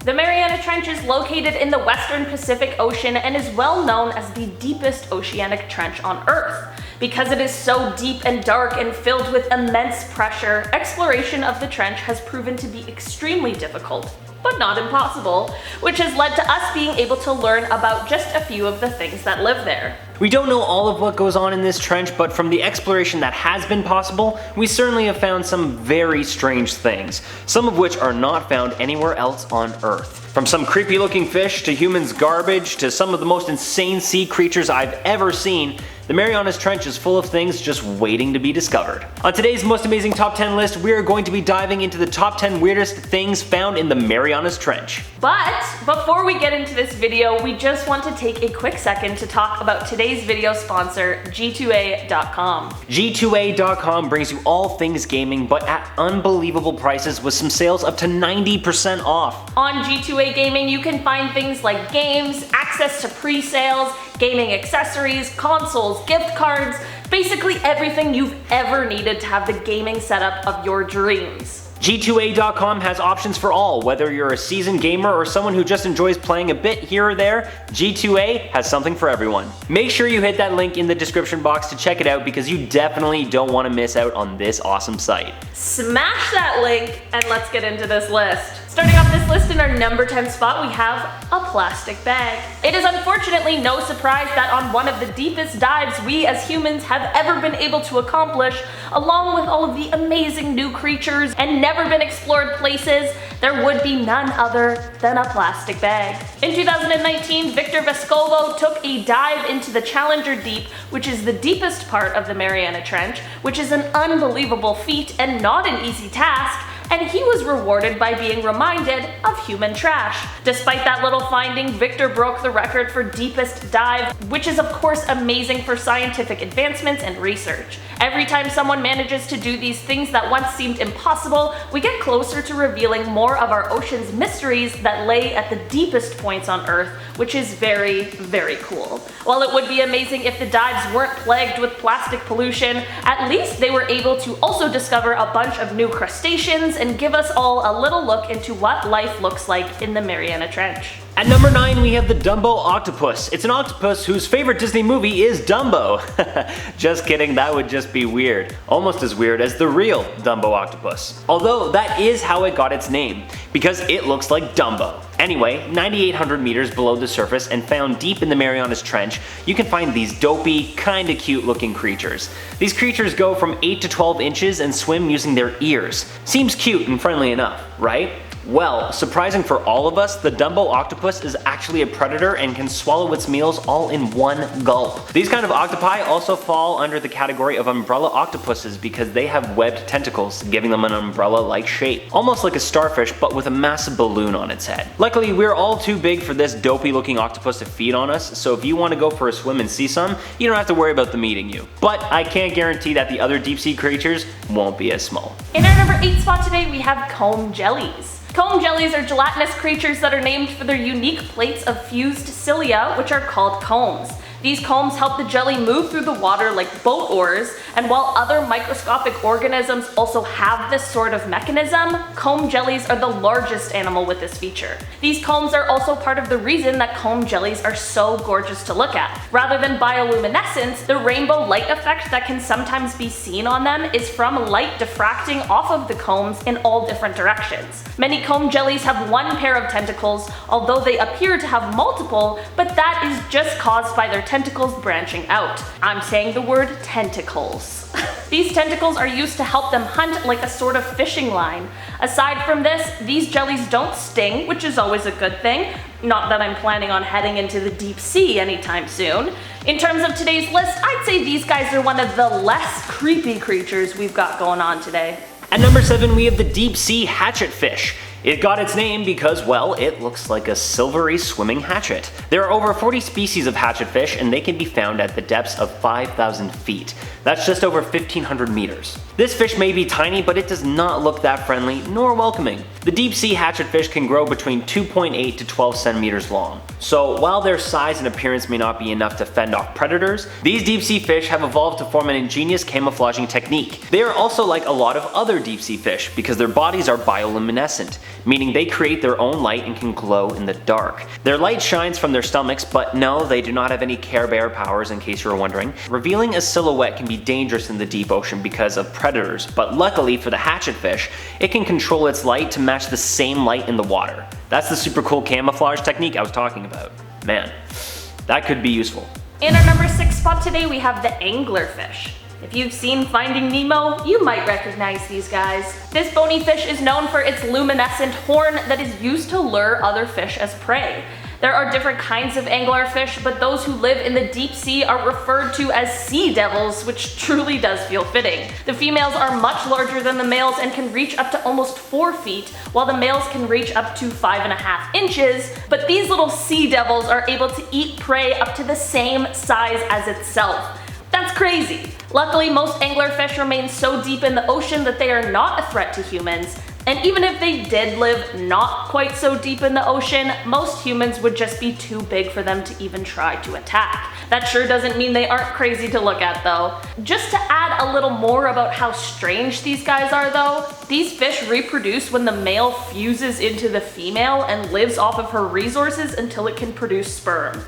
The Mariana Trench is located in the western Pacific Ocean and is well known as the deepest oceanic trench on Earth. Because it is so deep and dark and filled with immense pressure, exploration of the trench has proven to be extremely difficult, but not impossible, which has led to us being able to learn about just a few of the things that live there. We don't know all of what goes on in this trench, but from the exploration that has been possible, we certainly have found some very strange things, some of which are not found anywhere else on Earth. From some creepy looking fish to humans' garbage to some of the most insane sea creatures I've ever seen, the Marianas Trench is full of things just waiting to be discovered. On today's most amazing top 10 list, we are going to be diving into the top 10 weirdest things found in the Marianas Trench. But before we get into this video, we just want to take a quick second to talk about today's video sponsor, G2A.com. G2A.com brings you all things gaming, but at unbelievable prices with some sales up to 90% off. On G2A Gaming, you can find things like games, access to pre-sales, gaming accessories, consoles, gift cards, basically everything you've ever needed to have the gaming setup of your dreams. G2A.com has options for all, whether you're a seasoned gamer or someone who just enjoys playing a bit here or there, G2A has something for everyone. Make sure you hit that link in the description box to check it out because you definitely don't want to miss out on this awesome site. Smash that link and let's get into this list. Starting off this list in our number 10 spot, we have a plastic bag. It is unfortunately no surprise that on one of the deepest dives we as humans have ever been able to accomplish, along with all of the amazing new creatures and never been explored places, there would be none other than a plastic bag. In 2019, Victor Vescovo took a dive into the Challenger Deep, which is the deepest part of the Mariana Trench, which is an unbelievable feat and not an easy task, and he was rewarded by being reminded of human trash. Despite that little finding, Victor broke the record for deepest dive, which is of course amazing for scientific advancements and research. Every time someone manages to do these things that once seemed impossible, we get closer to revealing more of our ocean's mysteries that lay at the deepest points on Earth, which is very, very cool. While it would be amazing if the dives weren't plagued with plastic pollution, at least they were able to also discover a bunch of new crustaceans and give us all a little look into what life looks like in the Mariana Trench. At number 9, we have the Dumbo octopus. It's an octopus whose favorite Disney movie is Dumbo. Just kidding, that would just be weird. Almost as weird as the real Dumbo octopus. Although that is how it got its name, because it looks like Dumbo. Anyway, 9,800 meters below the surface and found deep in the Marianas Trench, you can find these dopey, kinda cute looking creatures. These creatures go from 8 to 12 inches and swim using their ears. Seems cute and friendly enough, right? Well, surprising for all of us, the Dumbo octopus is actually a predator and can swallow its meals all in one gulp. These kind of octopi also fall under the category of umbrella octopuses because they have webbed tentacles, giving them an umbrella-like shape. Almost like a starfish, but with a massive balloon on its head. Luckily, we're all too big for this dopey-looking octopus to feed on us, so if you want to go for a swim and see some, you don't have to worry about them eating you. But I can't guarantee that the other deep-sea creatures won't be as small. In our number 8 spot today, we have comb jellies. Comb jellies are gelatinous creatures that are named for their unique plates of fused cilia, which are called combs. These combs help the jelly move through the water like boat oars, and while other microscopic organisms also have this sort of mechanism, comb jellies are the largest animal with this feature. These combs are also part of the reason that comb jellies are so gorgeous to look at. Rather than bioluminescence, the rainbow light effect that can sometimes be seen on them is from light diffracting off of the combs in all different directions. Many comb jellies have one pair of tentacles, although they appear to have multiple, but that is just caused by their tentacles branching out. I'm saying the word tentacles. These tentacles are used to help them hunt like a sort of fishing line. Aside from this, these jellies don't sting, which is always a good thing. Not that I'm planning on heading into the deep sea anytime soon. In terms of today's list, I'd say these guys are one of the less creepy creatures we've got going on today. At number 7, we have the deep sea HatchetFish. It got its name because, well, it looks like a silvery swimming hatchet. There are over 40 species of hatchetfish and they can be found at the depths of 5,000 feet. That's just over 1,500 meters. This fish may be tiny, but it does not look that friendly nor welcoming. The deep sea hatchetfish can grow between 2.8 to 12 centimeters long. So while their size and appearance may not be enough to fend off predators, these deep sea fish have evolved to form an ingenious camouflaging technique. They are also like a lot of other deep sea fish because their bodies are bioluminescent. meaning they create their own light and can glow in the dark. Their light shines from their stomachs, but no, they do not have any Care Bear powers in case you were wondering. Revealing a silhouette can be dangerous in the deep ocean because of predators, but luckily for the HatchetFish, it can control its light to match the same light in the water. That's the super cool camouflage technique I was talking about. Man, that could be useful. In our number 6 spot today, we have the anglerfish. If you've seen Finding Nemo, you might recognize these guys. This bony fish is known for its luminescent horn that is used to lure other fish as prey. There are different kinds of anglerfish, but those who live in the deep sea are referred to as sea devils, which truly does feel fitting. The females are much larger than the males and can reach up to almost 4 feet, while the males can reach up to 5.5 inches, but these little sea devils are able to eat prey up to the same size as itself. That's crazy. Luckily, most anglerfish remain so deep in the ocean that they are not a threat to humans. And even if they did live not quite so deep in the ocean, most humans would just be too big for them to even try to attack. That sure doesn't mean they aren't crazy to look at though. Just to add a little more about how strange these guys are though, these fish reproduce when the male fuses into the female and lives off of her resources until it can produce sperm.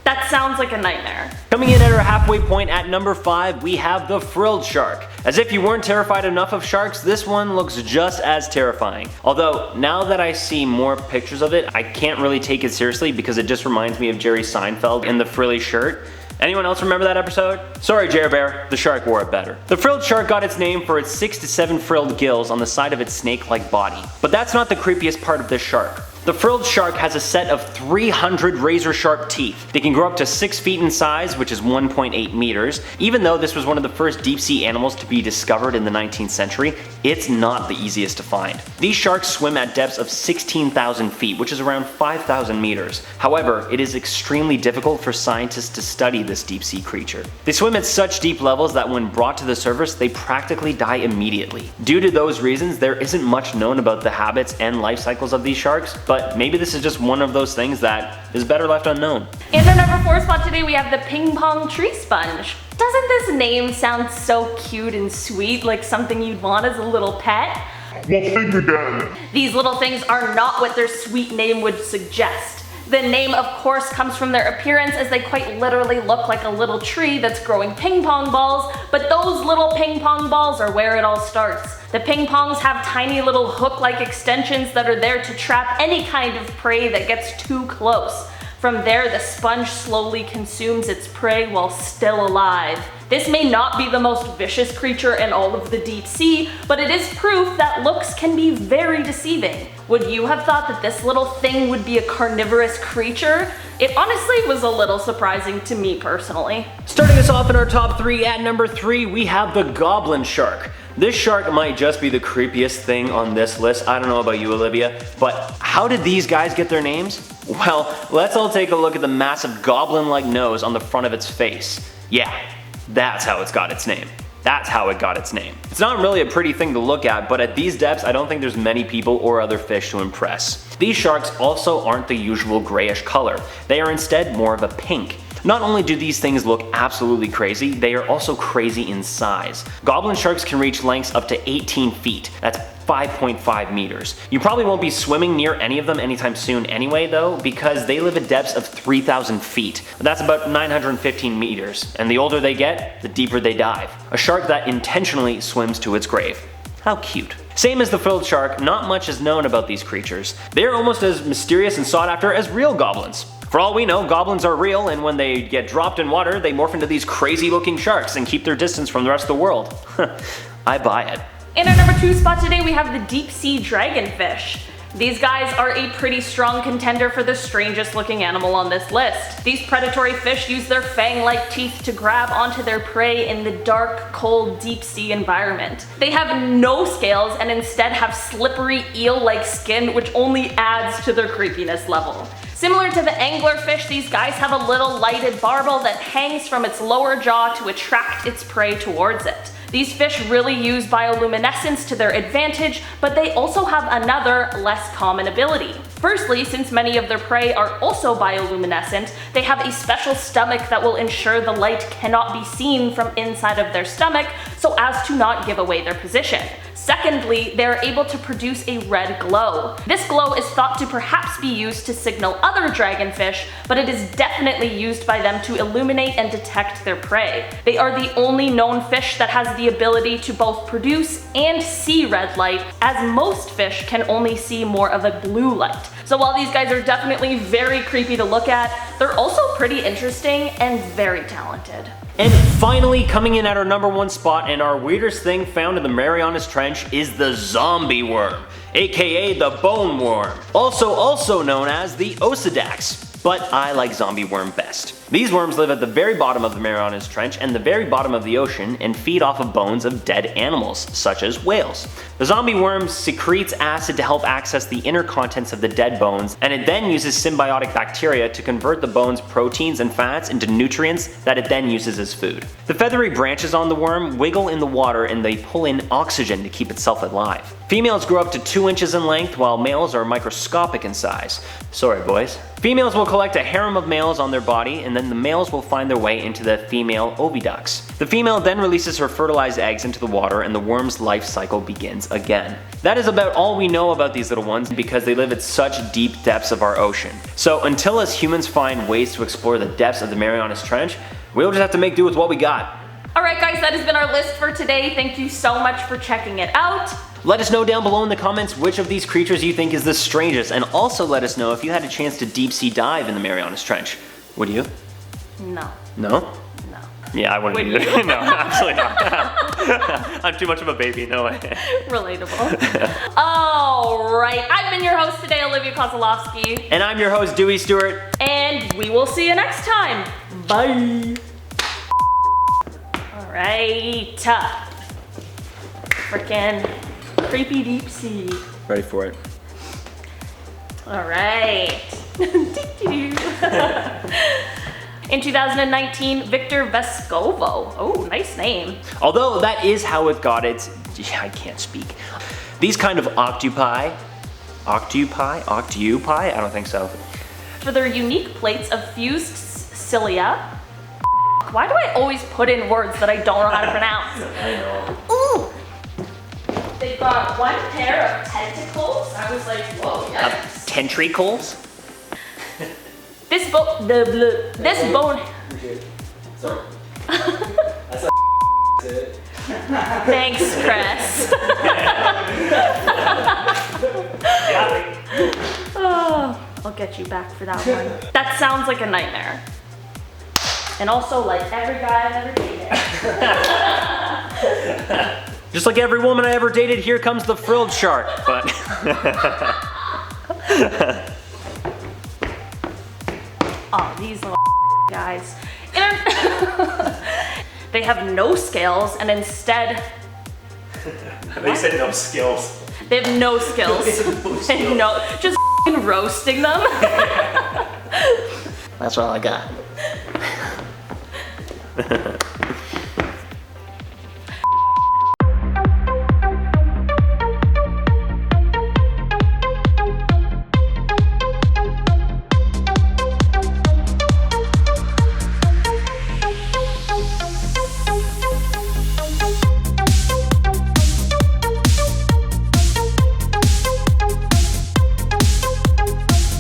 That sounds like a nightmare. Coming in at our halfway point at number 5, we have the frilled shark. As if you weren't terrified enough of sharks, this one looks just as terrifying. Although, now that I see more pictures of it, I can't really take it seriously because it just reminds me of Jerry Seinfeld in the frilly shirt. Anyone else remember that episode? Sorry Jer Bear, the shark wore it better. The frilled shark got its name for its 6 to 7 frilled gills on the side of its snake-like body. But that's not the creepiest part of this shark. The frilled shark has a set of 300 razor-sharp teeth. They can grow up to 6 feet in size, which is 1.8 meters. Even though this was one of the first deep-sea animals to be discovered in the 19th century, it's not the easiest to find. These sharks swim at depths of 16,000 feet, which is around 5,000 meters. However, it is extremely difficult for scientists to study this deep-sea creature. They swim at such deep levels that when brought to the surface, they practically die immediately. Due to those reasons, there isn't much known about the habits and life cycles of these sharks, but maybe this is just one of those things that is better left unknown. In our number 4 spot today, we have the ping pong tree sponge. Doesn't this name sound so cute and sweet, like something you'd want as a little pet? Well, think again. These little things are not what their sweet name would suggest. The name, of course, comes from their appearance, as they quite literally look like a little tree that's growing ping pong balls, but those little ping pong balls are where it all starts. The ping pongs have tiny little hook-like extensions that are there to trap any kind of prey that gets too close. From there, the sponge slowly consumes its prey while still alive. This may not be the most vicious creature in all of the deep sea, but it is proof that looks can be very deceiving. Would you have thought that this little thing would be a carnivorous creature? It honestly was a little surprising to me personally. Starting us off in our top 3, at number 3, we have the Goblin shark. This shark might just be the creepiest thing on this list. I don't know about you, Olivia, but how did these guys get their names? Well, let's all take a look at the massive goblin-like nose on the front of its face. Yeah, that's how it's got its name. That's how it got its name. It's not really a pretty thing to look at, but at these depths, I don't think there's many people or other fish to impress. These sharks also aren't the usual grayish color. They are instead more of a pink. Not only do these things look absolutely crazy, they are also crazy in size. Goblin sharks can reach lengths up to 18 feet. That's 5.5 meters. You probably won't be swimming near any of them anytime soon anyway though, because they live at depths of 3,000 feet. That's about 915 meters, and the older they get, the deeper they dive. A shark that intentionally swims to its grave. How cute. Same as the frilled shark, not much is known about these creatures. They are almost as mysterious and sought after as real goblins. For all we know, goblins are real, and when they get dropped in water, they morph into these crazy looking sharks and keep their distance from the rest of the world. I buy it. In our number 2 spot today, we have the deep sea dragonfish. These guys are a pretty strong contender for the strangest looking animal on this list. These predatory fish use their fang-like teeth to grab onto their prey in the dark, cold, deep sea environment. They have no scales and instead have slippery eel-like skin, which only adds to their creepiness level. Similar to the anglerfish, these guys have a little lighted barbel that hangs from its lower jaw to attract its prey towards it. These fish really use bioluminescence to their advantage, but they also have another, less common ability. Firstly, since many of their prey are also bioluminescent, they have a special stomach that will ensure the light cannot be seen from inside of their stomach so as to not give away their position. Secondly, they are able to produce a red glow. This glow is thought to perhaps be used to signal other dragonfish, but it is definitely used by them to illuminate and detect their prey. They are the only known fish that has the ability to both produce and see red light, as most fish can only see more of a blue light. So while these guys are definitely very creepy to look at, they're also pretty interesting and very talented. And finally, coming in at our number 1 spot and our weirdest thing found in the Marianas Trench is the zombie worm, aka the bone worm, also known as the Osidax. But I like zombie worm best. These worms live at the very bottom of the Marianas Trench and the very bottom of the ocean and feed off of bones of dead animals, such as whales. The zombie worm secretes acid to help access the inner contents of the dead bones, and it then uses symbiotic bacteria to convert the bone's proteins and fats into nutrients that it then uses as food. The feathery branches on the worm wiggle in the water and they pull in oxygen to keep itself alive. Females grow up to 2 inches in length while males are microscopic in size. Sorry boys. Females will collect a harem of males on their body, and then the males will find their way into the female oviducts. The female then releases her fertilized eggs into the water and the worm's life cycle begins again. That is about all we know about these little ones because they live at such deep depths of our ocean. So until us humans find ways to explore the depths of the Marianas Trench, we'll just have to make do with what we got. Alright guys, that has been our list for today. Thank you so much for checking it out. Let us know down below in the comments which of these creatures you think is the strangest, and also let us know if you had a chance to deep sea dive in the Marianas Trench. Would you? No. No? No. Yeah, I wouldn't Would either. you? No, absolutely not. I'm too much of a baby, no way. Relatable. Alright, I've been your host today, Olivia Kozlowski. And I'm your host, Dewey Stewart. And we will see you next time. Bye. Alright. Frickin' creepy deep sea. Ready for it. Alright. In 2019, Victor Vescovo. Oh, nice name. Although that is how it got its, I can't speak. These kind of octopi, I don't think so. For their unique plates of fused cilia. Why do I always put in words that I don't know how to pronounce? I know. Ooh! They've got one pair of tentacles. I was like, whoa, yes. Tentricles? This bone. Sorry. Thanks, Chris. Oh, I'll get you back for that one. That sounds like a nightmare. And also, like every guy I've ever dated. Just like every woman I ever dated, here comes the frilled shark, but... Oh, these little guys. They have no scales and instead... They said no skills. They have no skills. And no, just roasting them. That's all I got.